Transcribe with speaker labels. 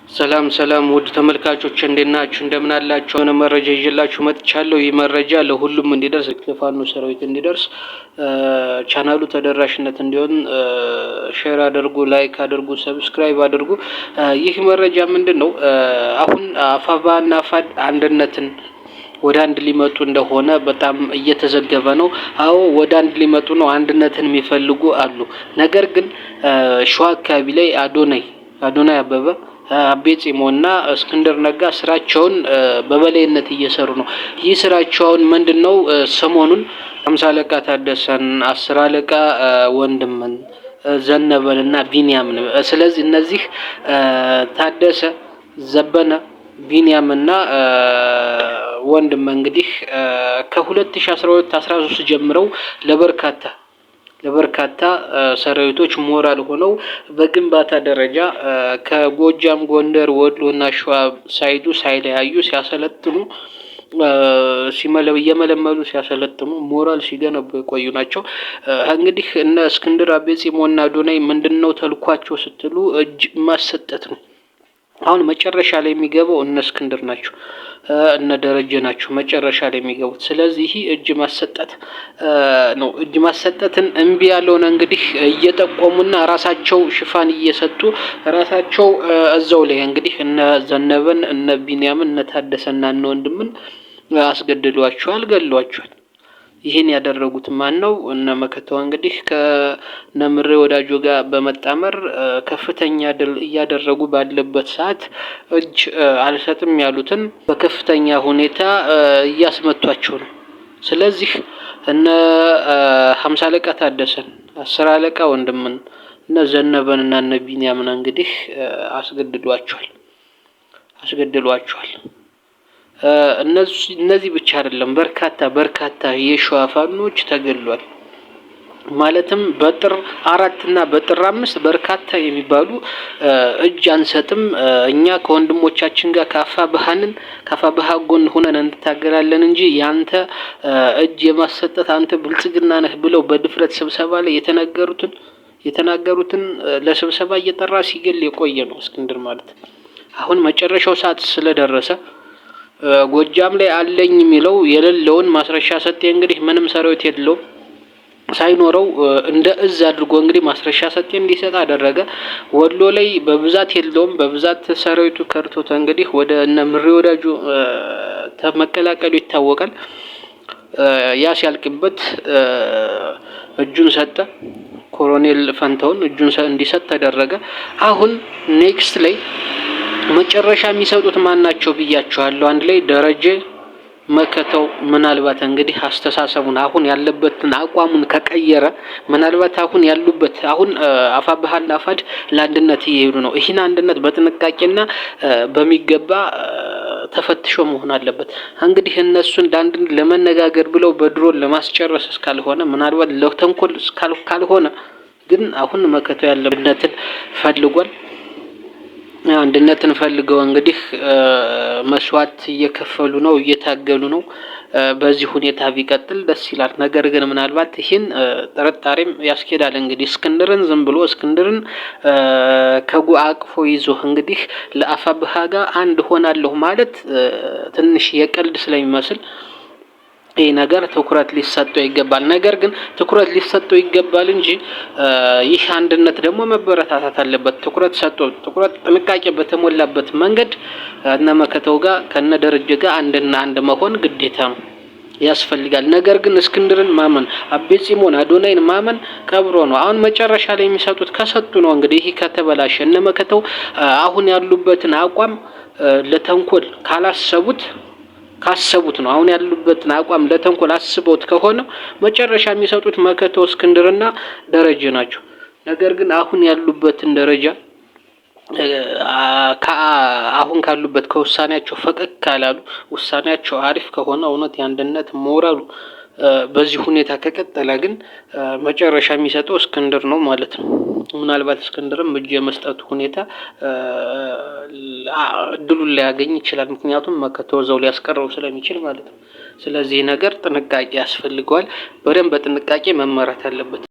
Speaker 1: ሰላም ሰላም ውድ ተመልካቾች እንዴት ናችሁ? እንደምን አላችሁ? የሆነ መረጃ ይዤላችሁ መጥቻለሁ። ይህ መረጃ ለሁሉም እንዲደርስ ለፋኖ ሰራዊት እንዲደርስ ቻናሉ ተደራሽነት እንዲሆን ሼር አድርጉ፣ ላይክ አድርጉ፣ ሰብስክራይብ አድርጉ። ይህ መረጃ ምንድነው? አሁን አፋባና አፋድ አንድነትን ወደ አንድ ሊመጡ እንደሆነ በጣም እየተዘገበ ነው። አዎ ወደ አንድ ሊመጡ ነው። አንድነትን የሚፈልጉ አሉ። ነገር ግን ሸዋ አካባቢ ላይ አዶናይ አበበ አቤጺሞና እስክንድር ነጋ ስራቸውን በበላይነት እየሰሩ ነው። ይህ ስራቸውን ምንድነው? ሰሞኑን 50 አለቃ ታደሰን፣ 10 አለቃ ወንድምን፣ ዘነበንና ቢንያምን ስለዚህ እነዚህ ታደሰ፣ ዘበነ፣ ቢንያምና ወንድም እንግዲህ ከ2012-13 ጀምረው ለበርካታ ሰራዊቶች ሞራል ሆነው በግንባታ ደረጃ ከጎጃም፣ ጎንደር፣ ወሎና ሸዋ ሳይዱ ሳይለያዩ ሲያሰለጥኑ እየመለመሉ ሲያሰለጥኑ ሞራል ሲገነቡ የቆዩ ናቸው። እንግዲህ እነ እስክንድር አቤጺሞና አዶናይ ምንድነው ተልኳቸው ስትሉ እጅ ማሰጠት ነው። አሁን መጨረሻ ላይ የሚገባው እነ እስክንድር ናቸው፣ እነ ደረጀ ናቸው መጨረሻ ላይ የሚገቡት። ስለዚህ እጅ ማሰጠት ነው። እጅ ማሰጠትን እምቢ ያለውን እንግዲህ እየጠቆሙና ራሳቸው ሽፋን እየሰጡ ራሳቸው እዛው ላይ እንግዲህ እነ ዘነበን፣ እነ ቢንያምን፣ እነ ታደሰና እነ ወንድምን አስገድሏቸዋል፣ ገድሏቸዋል። ይህን ያደረጉት ማን ነው? እነ መከተው እንግዲህ ከነምሬ ወዳጆ ጋር በመጣመር ከፍተኛ ድል እያደረጉ ባለበት ሰዓት እጅ አልሰጥም ያሉትን በከፍተኛ ሁኔታ እያስመቷቸው ነው። ስለዚህ እነ 50 አለቃ ታደሰን፣ 10 አለቃ ወንድምን፣ እነ ዘነበንና እነ ቢንያምን እንግዲህ አስገድሏቸዋል። እነዚህ ብቻ አይደለም፣ በርካታ የሸዋ ፋኖች ተገድሏል። ማለትም በጥር 4 እና በጥር 5 በርካታ የሚባሉ እጅ አንሰጥም እኛ ከወንድሞቻችን ጋር ከአፋብኃ ጎን ሆነን እንታገላለን እንጂ ያንተ እጅ የማሰጠት አንተ ብልጽግና ነህ ብለው በድፍረት ስብሰባ ላይ የተናገሩትን ለስብሰባ እየጠራ ሲገል የቆየ ነው እስክንድር ማለት። አሁን መጨረሻው ሰዓት ስለደረሰ ጎጃም ላይ አለኝ የሚለው የሌለውን ማስረሻ ሰጤ እንግዲህ ምንም ሰራዊት የለውም ሳይኖረው እንደ እዝ አድርጎ እንግዲህ ማስረሻ ሰጤ እንዲሰጥ አደረገ። ወሎ ላይ በብዛት የለውም፣ በብዛት ሰራዊቱ ከርቶት እንግዲህ ወደ እነ ምሬ ወዳጁ ተመቀላቀሉ ይታወቃል። ያ ሲያልቅበት እጁን ሰጠ። ኮሎኔል ፈንታውን እጁን እንዲሰጥ ተደረገ። አሁን ኔክስት ላይ መጨረሻ የሚሰጡት ማን ናቸው ብያቸዋለሁ። አንድ ላይ ደረጀ መከተው ምናልባት እንግዲህ አስተሳሰቡን አሁን ያለበትን አቋሙን ከቀየረ ምናልባት አሁን አፋብኃና አፋድ ለአንድነት እየሄዱ ነው። ይህን አንድነት በጥንቃቄና በሚገባ ተፈትሾ መሆን አለበት። እንግዲህ እነሱ አንድ ለመነጋገር ብለው በድሮን ለማስጨረስ እስካልሆነ ምናልባት ለተንኮል ካልሆነ ግን አሁን መከተው ያለበትን ፈልጓል። አንድነትን ፈልገው እንግዲህ መስዋዕት እየከፈሉ ነው፣ እየታገሉ ነው። በዚህ ሁኔታ ቢቀጥል ደስ ይላል። ነገር ግን ምናልባት ይህን ጥርጣሬም ያስኬዳል። እንግዲህ እስክንድርን አቅፎ ይዞ እንግዲህ ለአፋብኃ ጋር አንድ ሆናለሁ ማለት ትንሽ የቀልድ ስለሚመስል ይህ ነገር ትኩረት ሊሰጠው ይገባል። ነገር ግን ትኩረት ሊሰጠው ይገባል እንጂ ይህ አንድነት ደግሞ መበረታታት አለበት። ትኩረት ጥንቃቄ በተሞላበት መንገድ እነ መከተው ጋር ከነ ደረጀ ጋር አንድ መሆን ግዴታ ነው፣ ያስፈልጋል። ነገር ግን እስክንድርን ማመን፣ አቤጺሞን፣ አዶናይን ማመን ቀብሮ ነው። አሁን መጨረሻ ላይ የሚሰጡት ከሰጡ ነው እንግዲህ ይህ ከተበላሸ እነ መከተው አሁን ያሉበትን አቋም ለተንኮል ካሰቡት ነው። አሁን ያሉበትን አቋም ለተንኮል አስበውት ከሆነ መጨረሻ የሚሰጡት መከተው እስክንድርና ደረጀ ናቸው። ነገር ግን አሁን ያሉበትን ደረጃ አሁን ካሉበት ከውሳኔያቸው ፈቀቅ ካላሉ፣ ውሳኔያቸው አሪፍ ከሆነ እውነት የአንድነት ሞራሉ በዚህ ሁኔታ ከቀጠለ ግን መጨረሻ የሚሰጠው እስክንድር ነው ማለት ነው። ምናልባት እስክንድርም እጅ የመስጠቱ ሁኔታ እድሉን ሊያገኝ ይችላል። ምክንያቱም መከተው እዛው ሊያስቀረው ስለሚችል ማለት ነው። ስለዚህ ነገር ጥንቃቄ ያስፈልገዋል። በደንብ በጥንቃቄ መመራት አለበት።